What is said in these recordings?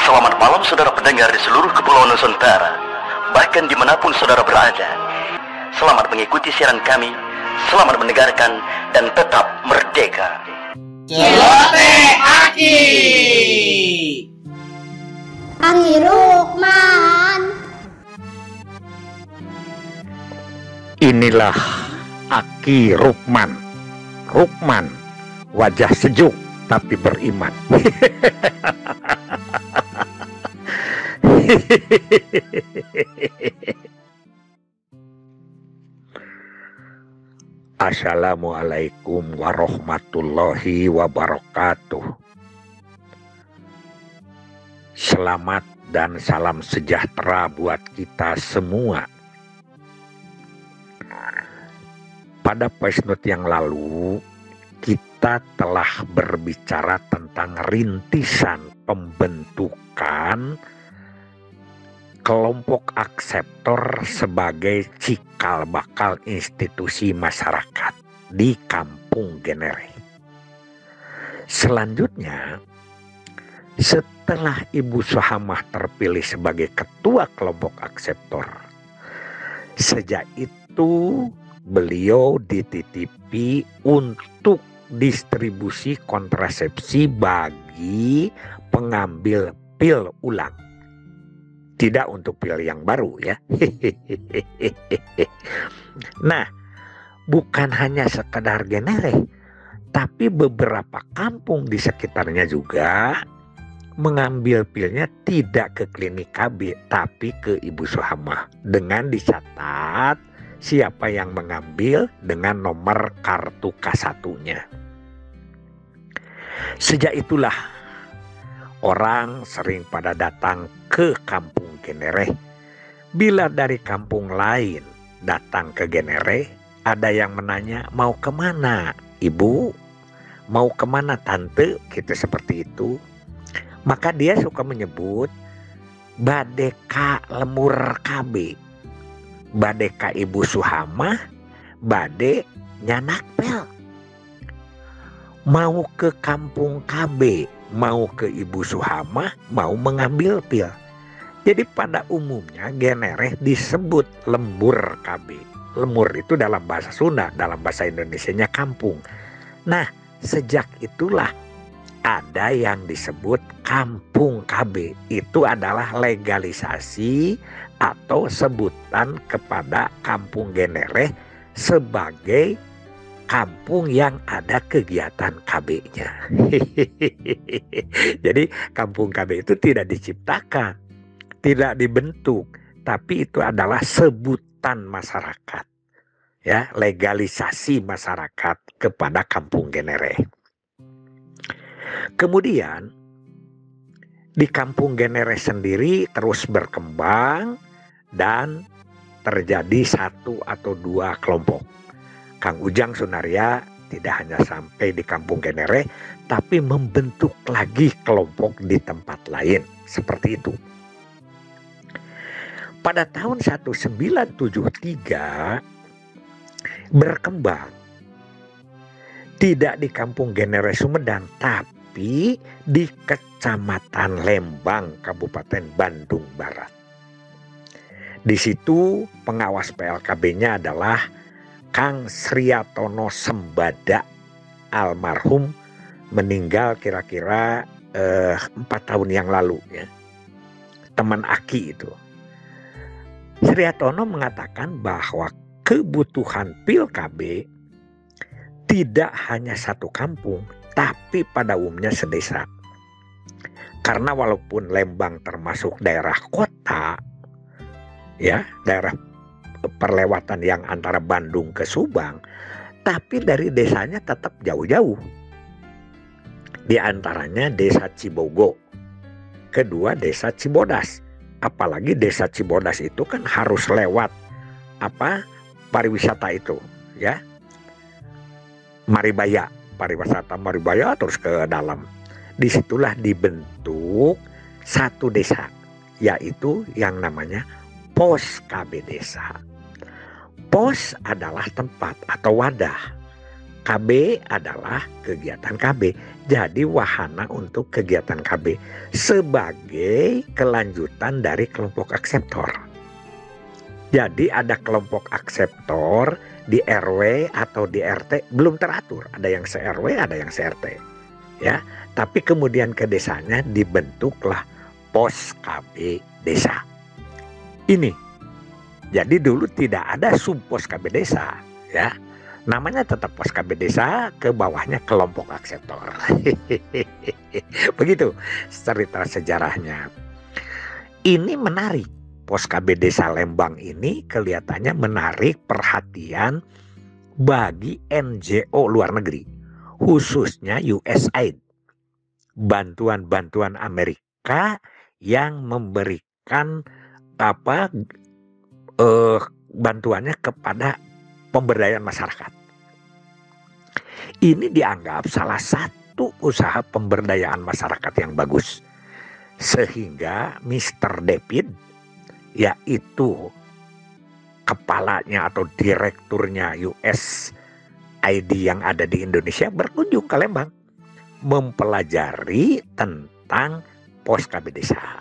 Selamat malam saudara pendengar di seluruh kepulauan Nusantara, bahkan dimanapun saudara berada. Selamat mengikuti siaran kami, selamat mendengarkan, dan tetap merdeka. Celote Aki Rukman. Inilah Aki Rukman. Rukman, wajah sejuk tapi beriman. Assalamualaikum warahmatullahi wabarakatuh. Selamat dan salam sejahtera buat kita semua. Pada voice note yang lalu, kita telah berbicara tentang rintisan pembentukan kelompok akseptor sebagai cikal bakal institusi masyarakat di Kampung Genere. Selanjutnya, setelah Ibu Suhamah terpilih sebagai ketua kelompok akseptor, sejak itu beliau dititipi untuk distribusi kontrasepsi bagi pengambil pil ulang. Tidak untuk pil yang baru ya. Nah, bukan hanya sekedar Genere, tapi beberapa kampung di sekitarnya juga mengambil pilnya tidak ke klinik KB, tapi ke Ibu Suhamah. Dengan dicatat siapa yang mengambil dengan nomor kartu K1-nya. Sejak itulah orang sering pada datang ke Kampung Genere. Bila dari kampung lain datang ke Genere, ada yang menanya, mau kemana Ibu? Mau kemana Tante? Gitu seperti itu. Maka dia suka menyebut badeka lemur KB, badeka Ibu Suhamah, bade nyanakpel. Mau ke Kampung KB, mau ke Ibu Suhamah, mau mengambil pil. Jadi pada umumnya Genere disebut lembur KB. Lembur itu dalam bahasa Sunda, dalam bahasa Indonesianya kampung. Nah, sejak itulah ada yang disebut Kampung KB. Itu adalah legalisasi atau sebutan kepada Kampung Genere sebagai kampung yang ada kegiatan KB-nya. Jadi Kampung KB itu tidak diciptakan, tidak dibentuk, tapi itu adalah sebutan masyarakat. Ya, legalisasi masyarakat kepada Kampung Genere. Kemudian di Kampung Genere sendiri terus berkembang dan terjadi satu atau dua kelompok. Kang Ujang Sunaria tidak hanya sampai di Kampung Genere, tapi membentuk lagi kelompok di tempat lain. Seperti itu. Pada tahun 1973 berkembang. Tidak di Kampung Genere Sumedang, tapi di Kecamatan Lembang, Kabupaten Bandung Barat. Di situ pengawas PLKB-nya adalah Kang Sriatono Sembada, almarhum, meninggal kira-kira 4 tahun yang lalu ya. Teman Aki itu. Sriatono mengatakan bahwa kebutuhan pil KB tidak hanya satu kampung, tapi pada umumnya sedesa. Karena walaupun Lembang termasuk daerah kota, ya, daerah perlewatan yang antara Bandung ke Subang, tapi dari desanya tetap jauh-jauh. Di antaranya desa Cibogo, kedua desa Cibodas. Apalagi desa Cibodas itu kan harus lewat pariwisata itu, ya. Maribaya, pariwisata Maribaya terus ke dalam. Disitulah dibentuk satu desa, yaitu yang namanya Pos KB Desa. Pos adalah tempat atau wadah KB adalah kegiatan KB. Jadi wahana untuk kegiatan KB sebagai kelanjutan dari kelompok akseptor. Jadi ada kelompok akseptor di RW atau di RT belum teratur. Ada yang se-RW, ada yang se-RT. Ya, tapi kemudian ke desanya dibentuklah pos KB desa. Ini. Jadi dulu tidak ada subpos KB desa, ya. Namanya tetap pos KB desa, ke bawahnya kelompok akseptor. Begitu cerita sejarahnya. Ini menarik. Pos KB desa Lembang ini kelihatannya menarik perhatian bagi NGO luar negeri, khususnya USAID. Bantuan-bantuan Amerika yang memberikan bantuannya kepada pemberdayaan masyarakat. Ini dianggap salah satu usaha pemberdayaan masyarakat yang bagus. Sehingga Mr. David, yaitu kepalanya atau direkturnya USAID yang ada di Indonesia, berkunjung ke Lembang mempelajari tentang pos KB desa.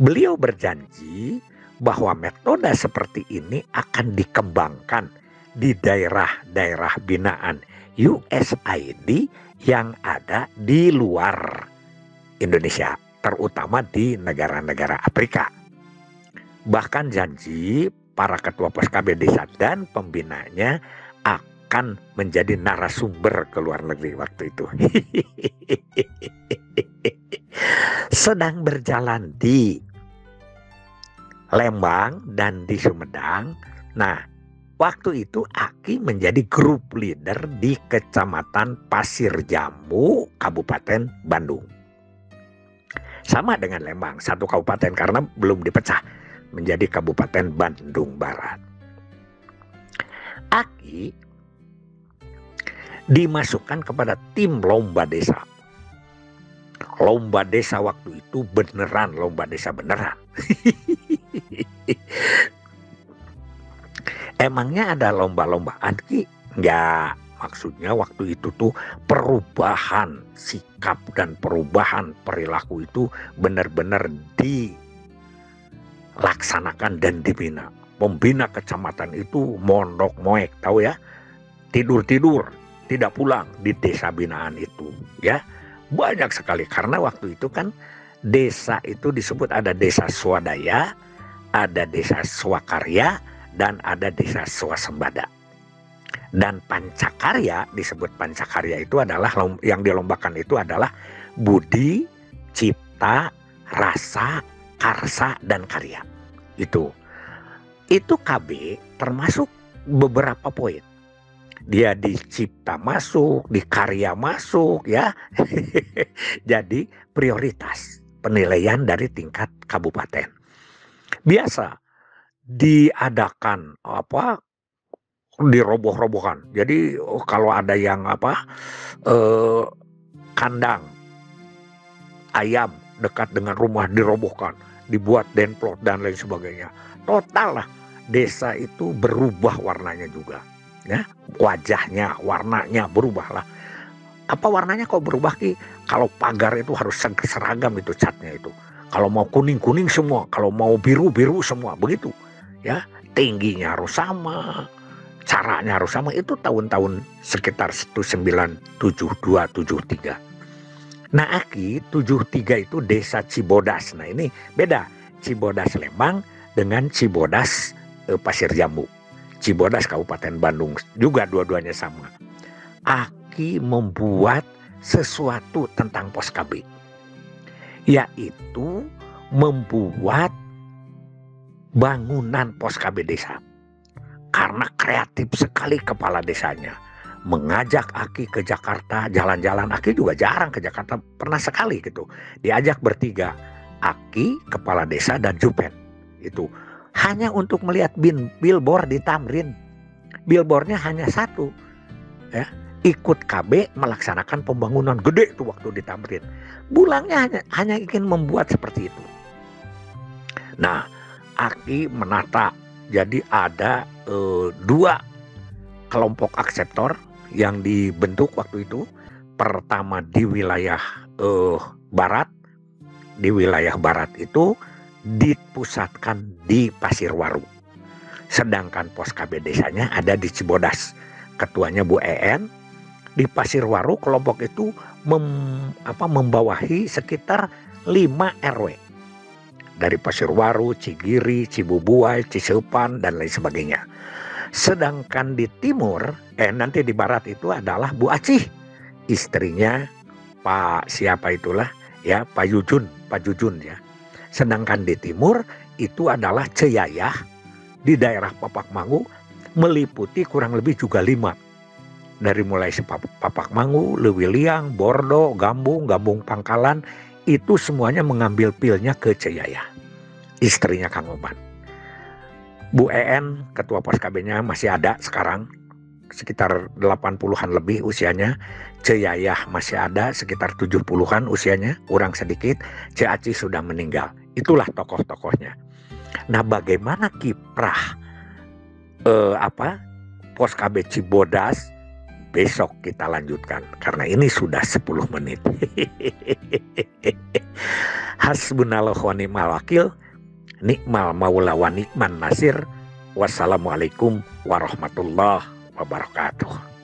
Beliau berjanji bahwa metode seperti ini akan dikembangkan di daerah-daerah binaan USAID yang ada di luar Indonesia, terutama di negara-negara Afrika. Bahkan janji para ketua pos KB desa dan pembinanya akan menjadi narasumber ke luar negeri waktu itu. Sedang berjalan di Lembang dan di Sumedang. Nah, waktu itu Aki menjadi grup leader di Kecamatan Pasir Jambu, Kabupaten Bandung. Sama dengan Lembang, satu kabupaten karena belum dipecah menjadi Kabupaten Bandung Barat. Aki dimasukkan kepada tim lomba desa. Lomba desa waktu itu beneran lomba desa beneran. Emangnya ada lomba-lombaan Ki? Enggak, maksudnya waktu itu tuh perubahan sikap dan perubahan perilaku itu benar-benar dilaksanakan dan dibina. Pembina kecamatan itu mondok moek, tahu ya? Tidur-tidur, tidak pulang di desa binaan itu, ya. Banyak sekali karena waktu itu kan desa itu disebut ada desa swadaya, ada desa swakarya, dan ada desa swasembada. Dan pancakarya, disebut pancakarya itu adalah yang dilombakan itu adalah budi, cipta, rasa, karsa, dan karya. Itu KB termasuk beberapa poin. Dia di cipta masuk, di karya masuk, ya. Jadi prioritas penilaian dari tingkat kabupaten. Biasa diadakan diroboh-robohkan. Jadi kalau ada yang kandang ayam dekat dengan rumah dirobohkan, dibuat denplot dan lain sebagainya. Total lah desa itu berubah warnanya juga. Ya, wajahnya, warnanya berubah lah. Apa warnanya kok berubah Ki? Kalau pagar itu harus seragam itu catnya itu. Kalau mau kuning-kuning semua, kalau mau biru-biru semua, begitu. Ya, tingginya harus sama, caranya harus sama. Itu tahun-tahun sekitar 1972-73. Nah, Aki 73 itu desa Cibodas. Nah, ini beda. Cibodas Lembang dengan Cibodas Pasir Jambu. Cibodas Kabupaten Bandung juga dua-duanya sama. Aki membuat sesuatu tentang pos KB, yaitu membuat bangunan pos KB desa. Karena kreatif sekali kepala desanya, mengajak Aki ke Jakarta jalan-jalan. Aki juga jarang ke Jakarta, pernah sekali gitu. Diajak bertiga, Aki, kepala desa, dan Jupen. Itu hanya untuk melihat billboard di Tamrin. Billboardnya hanya satu, ya. Ikut KB melaksanakan pembangunan gede itu waktu di Tamrin. Pulangnya hanya ingin membuat seperti itu. Nah, Aki menata. Jadi ada 2 kelompok akseptor yang dibentuk waktu itu pertama di wilayah barat. Di wilayah barat itu dipusatkan di Pasirwaru. Sedangkan pos KB desanya ada di Cibodas. Ketuanya Bu EN. Di Pasirwaru kelompok itu membawahi sekitar 5 RW. Dari Pasirwaru, Cigiri, Cibubuai, Ciseupan, dan lain sebagainya. Sedangkan di timur, nanti di barat itu adalah Bu Acih. Istrinya Pak siapa itulah, ya Pak Jujun ya. Sedangkan di timur itu adalah Ceyayah di daerah Papakmangu, meliputi kurang lebih juga 5. Dari mulai Papakmangu, Lewiliang, Bordo, Gambung Pangkalan, itu semuanya mengambil pilnya ke Ceyayah. Istrinya Kang Oman. Bu EN, ketua pos KB-nya masih ada sekarang, sekitar 80-an lebih usianya. Ceyayah masih ada sekitar 70-an usianya, kurang sedikit. Ce Acih sudah meninggal. Itulah tokoh-tokohnya. Nah, bagaimana kiprah pos KB Cibodas? Besok kita lanjutkan karena ini sudah 10 menit. Hasbunallahu wa ni'mal wakil, nikmal maula wa nikman nasir. Wassalamualaikum warahmatullahi wabarakatuh.